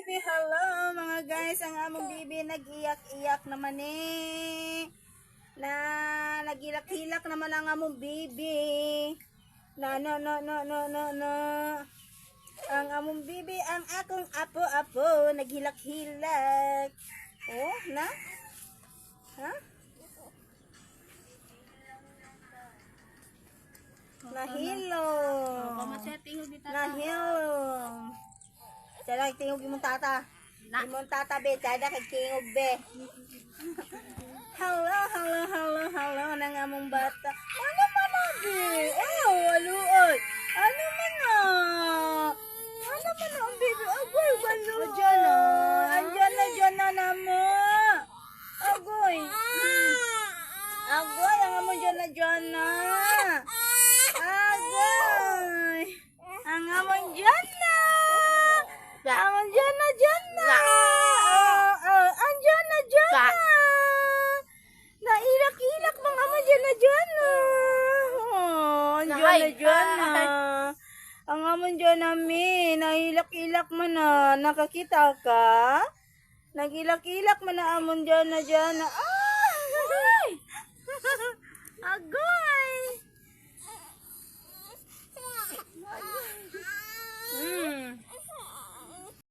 bibi. Hello mga guys, ang among bibi nag-iyak-iyak naman eh. Nagilak-hilak naman ang among bibi. No. Ang among bibi, ang akong apo-apo, naghilak-hilak. Oh, na? Ha? Nahilong. Nahilong. Sada kay tingog imong tata. Imong tata be, sada kay tingog be. Hello nang among bata. Ano man abi? Oh, walo oy. Ano man na? Ano man na ang baby? Agoy, walo. Andiyan na namo. Agoy. Agoy, ang among dyan na. Agoy. Ang among dyan na. Ang dyan na. Andyan na. Nailak-ilak mga among dyan na. Oh, andyan na. Ang among dyan na mi. Nailak-ilak man na. Nakakita ka? Nagilak-ilak man na among dyan na. Ay! Agoy!